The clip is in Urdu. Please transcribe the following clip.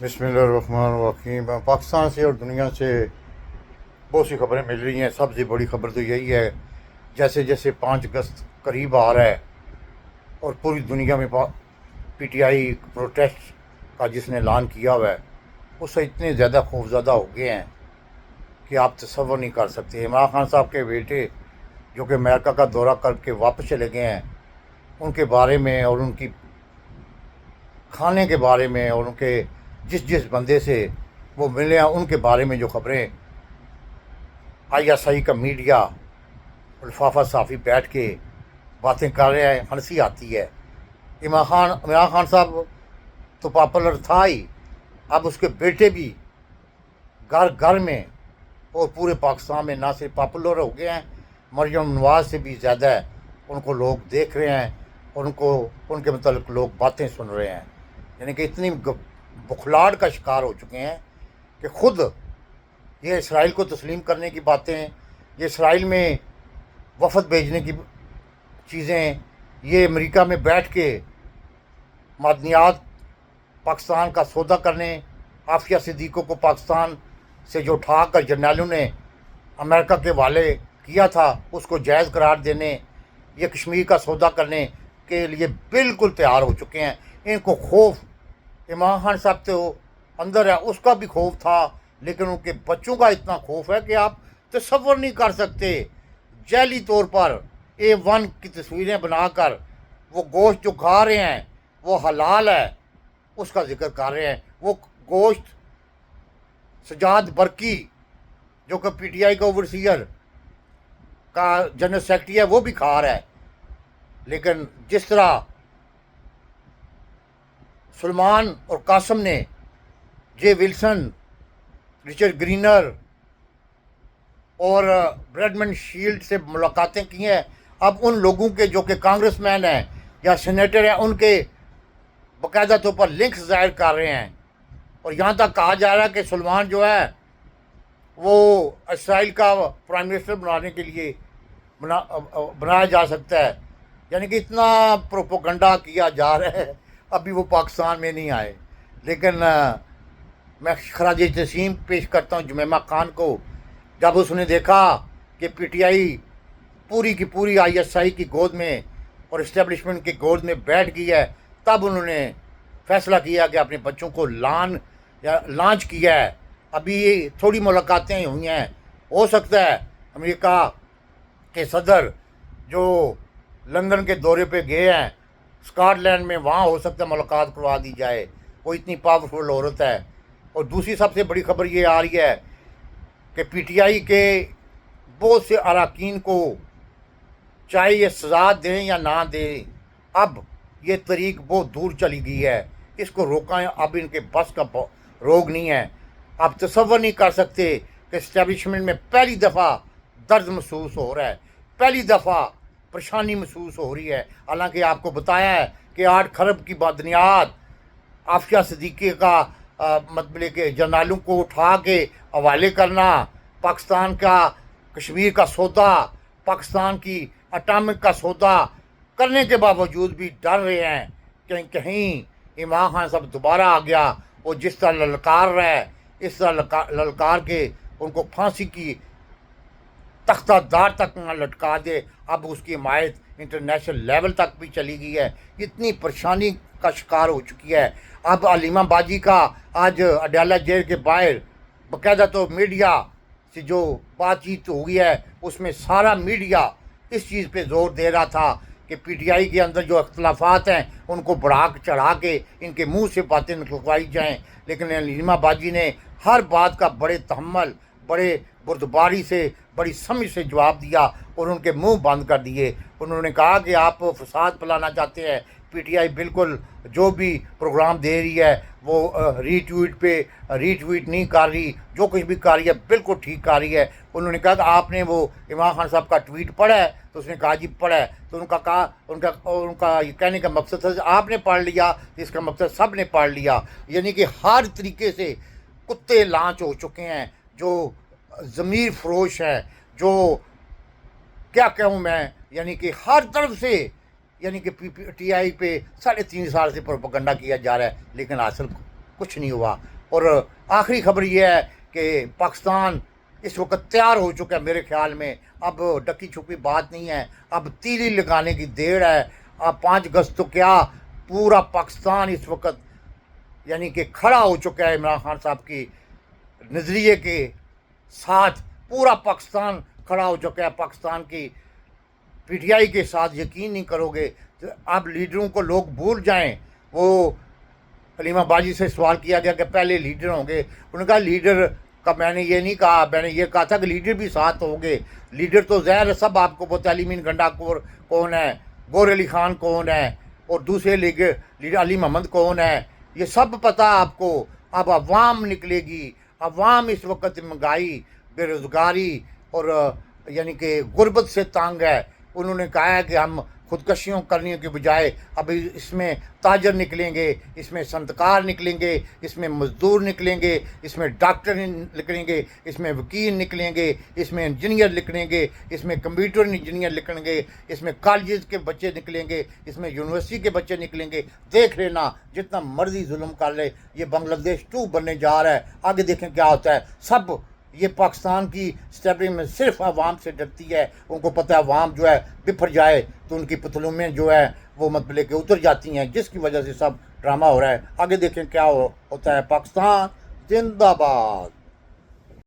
بسم اللہ الرحمن الرحیم۔ پاکستان سے اور دنیا سے بہت سی خبریں مل رہی ہیں۔ سب سے بڑی خبر تو یہی ہے، جیسے جیسے 5 اگست قریب آ رہا ہے اور پوری دنیا میں پی ٹی آئی پروٹیسٹ کا جس نے اعلان کیا ہوا ہے، اس سے اتنے زیادہ خوفزدہ ہو گئے ہیں کہ آپ تصور نہیں کر سکتے۔ عمران خان صاحب کے بیٹے جو کہ امریکہ کا دورہ کر کے واپس چلے گئے ہیں، ان کے بارے میں اور ان کی کھانے کے بارے میں اور ان کے جس بندے سے وہ ملے ہیں ان کے بارے میں جو خبریں آئی ایس آئی کا میڈیا لفافہ صحافی بیٹھ کے باتیں کر رہے ہیں، ہنسی آتی ہے۔ عمران خان صاحب تو پاپولر تھا ہی، اب اس کے بیٹے بھی گھر گھر میں اور پورے پاکستان میں نہ صرف پاپولر ہو گئے ہیں، مریم نواز سے بھی زیادہ ان کو لوگ دیکھ رہے ہیں اور ان کے متعلق لوگ باتیں سن رہے ہیں۔ یعنی کہ اتنی بخلاڑ کا شکار ہو چکے ہیں کہ خود یہ اسرائیل کو تسلیم کرنے کی باتیں، یہ اسرائیل میں وفد بھیجنے کی چیزیں، یہ امریکہ میں بیٹھ کے معدنیات پاکستان کا سودا کرنے، عافیہ صدیقوں کو پاکستان سے جو اٹھا کر جرنیلوں نے امریکہ کے حوالے کیا تھا اس کو جائز قرار دینے، یہ کشمیر کا سودا کرنے کے لیے بالکل تیار ہو چکے ہیں۔ ان کو خوف، عمران خان صاحب تو اندر ہے، اس کا بھی خوف تھا، لیکن ان کے بچوں کا اتنا خوف ہے کہ آپ تصور نہیں کر سکتے۔ جعلی طور پر A1 کی تصویریں بنا کر وہ گوشت جو کھا رہے ہیں وہ حلال ہے اس کا ذکر کر رہے ہیں۔ وہ گوشت سجاد برقی جو کہ پی ٹی آئی کا اوورسیئر کا جنرل سیکرٹری ہے وہ بھی کھا رہا ہے، لیکن جس طرح سلمان اور قاسم نے جے ولسن، رچرڈ گرینر اور بریڈمن شیلڈ سے ملاقاتیں کی ہیں، اب ان لوگوں کے جو کہ کانگریس مین ہیں یا سینیٹر ہیں ان کے باقاعدہ طور پر لنکس ظاہر کر رہے ہیں، اور یہاں تک کہا جا رہا ہے کہ سلمان جو ہے وہ اسرائیل کا پرائم منسٹر بنانے کے لیے بنایا جا سکتا ہے۔ یعنی کہ اتنا پروپوگنڈا کیا جا رہا ہے، ابھی وہ پاکستان میں نہیں آئے۔ لیکن میں خراج تحسین پیش کرتا ہوں جمیمہ خان کو، جب اس نے دیکھا کہ پی ٹی آئی پوری کی پوری آئی ایس آئی کی گود میں اور اسٹیبلشمنٹ کی گود میں بیٹھ گئی ہے، تب انہوں نے فیصلہ کیا کہ اپنے بچوں کو لانچ کیا ہے۔ ابھی تھوڑی ملاقاتیں ہوئی ہیں، ہو سکتا ہے امریکہ کے صدر جو لندن کے دورے پہ گئے ہیں اسکاٹ لینڈ میں، وہاں ہو سکتا ہے ملاقات کروا دی جائے، وہ اتنی پاورفل عورت ہے۔ اور دوسری سب سے بڑی خبر یہ آ رہی ہے کہ پی ٹی آئی کے بہت سے اراکین کو چاہے یہ سزا دیں یا نہ دیں، اب یہ طریق بہت دور چلی گئی ہے، اس کو روکیں اب ان کے بس کا روگ نہیں ہے۔ آپ تصور نہیں کر سکتے کہ اسٹیبلشمنٹ میں پہلی دفعہ درد محسوس ہو رہا ہے، پہلی دفعہ پریشانی محسوس ہو رہی ہے۔ حالانکہ آپ کو بتایا ہے کہ 8 کھرب کی معدنیات عافیہ صدیقی کا مطلب کہ جرنیلوں کو اٹھا کے حوالے کرنا، پاکستان کا کشمیر کا سودا، پاکستان کی اٹامک کا سودا کرنے کے باوجود بھی ڈر رہے ہیں کہ کہیں عمران خان صاحب دوبارہ آ گیا، وہ جس طرح للکار رہا ہے اس طرح للکار کے ان کو پھانسی کی تختہ دار تک نہ لٹکا دے۔ اب اس کی حمایت انٹرنیشنل لیول تک بھی چلی گئی ہے، اتنی پریشانی کا شکار ہو چکی ہے۔ اب علیمہ باجی کا آج اڈیالہ جیل کے باہر باقاعدہ تو میڈیا سے جو بات چیت ہوئی ہے اس میں سارا میڈیا اس چیز پہ زور دے رہا تھا کہ پی ٹی آئی کے اندر جو اختلافات ہیں ان کو بڑھا چڑھا کے ان کے منہ سے باتیں نکلوائی جائیں، لیکن علیمہ باجی نے ہر بات کا بڑے تحمل، بڑے بردباری سے، بڑی سمجھ سے جواب دیا اور ان کے منہ بند کر دیے۔ انہوں نے کہا کہ آپ فساد پلانا چاہتے ہیں، پی ٹی آئی بالکل جو بھی پروگرام دے رہی ہے وہ ری ٹویٹ نہیں کر رہی، جو کچھ بھی کر رہی ہے بالکل ٹھیک کر رہی ہے۔ انہوں نے کہا کہ آپ نے وہ عمران خان صاحب کا ٹویٹ پڑھا ہے؟ تو اس نے کہا جی پڑھا ہے۔ تو ان کا یہ کہنے کا مقصد تھا آپ نے پڑھ لیا، اس کا مقصد سب نے پڑھ لیا۔ یعنی کہ ہر طریقے سے کتے لانچ ہو چکے ہیں، جو ضمیر فروش ہیں، جو کیا کہوں میں، یعنی کہ ہر طرف سے، یعنی کہ پی ٹی آئی پہ 3.5 سال سے پروپیگنڈا کیا جا رہا ہے، لیکن حاصل کچھ نہیں ہوا. اور آخری خبر یہ ہے کہ پاکستان اس وقت تیار ہو چکا ہے میرے خیال میں. اب ڈکی چھپی بات نہیں ہے, اب تیلی لگانے کی دیر ہے. اب 5 اگست تو کیا, پورا پاکستان اس وقت یعنی کہ کھڑا ہو چکا ہے عمران خان صاحب کی نظریے کے ساتھ. پورا پاکستان کھڑا ہو چکا ہے پاکستان کی پی ٹی آئی کے ساتھ. یقین نہیں کرو گے, اب لیڈروں کو لوگ بھول جائیں. وہ حلیمہ باجی سے سوال کیا گیا کہ پہلے لیڈر ہوں گے, انہوں نے کہا لیڈر کا میں نے یہ نہیں کہا, میں نے یہ کہا تھا کہ لیڈر بھی ساتھ ہوں گے. لیڈر تو ظاہر ہے سب آپ کو پتہ ہے, علی مین گنڈا کون ہے, گور علی خان کون ہے, اور دوسرے لیڈر علی محمد کون ہے, یہ سب پتہ آپ کو. اب عوام نکلے گی. عوام اس وقت مہنگائی, بے روزگاری اور یعنی کہ غربت سے تنگ ہے. انہوں نے کہا ہے کہ ہم خودکشیوں کرنے کے بجائے اب اس میں تاجر نکلیں گے, اس میں صنعتکار نکلیں گے, اس میں مزدور نکلیں گے, اس میں ڈاکٹر نکلیں گے, اس میں وکیل نکلیں گے, اس میں انجینئر نکلیں گے, اس میں کمپیوٹر انجینئر نکلیں گے, اس میں کالجز کے بچے نکلیں گے, اس میں یونیورسٹی کے بچے نکلیں گے. دیکھ لینا جتنا مرضی ظلم کر لے, یہ بنگلہ دیش 2 بننے جا رہا ہے. آگے دیکھیں کیا ہوتا ہے. سب یہ پاکستان کی اسٹیبلشمنٹ صرف عوام سے ڈرتی ہے. ان کو پتہ ہے عوام جو ہے بفر جائے تو ان کی پتلومیں جو ہے وہ مطلب کہ اتر جاتی ہیں, جس کی وجہ سے سب ڈرامہ ہو رہا ہے. آگے دیکھیں کیا ہوتا ہے. پاکستان زندہ باد.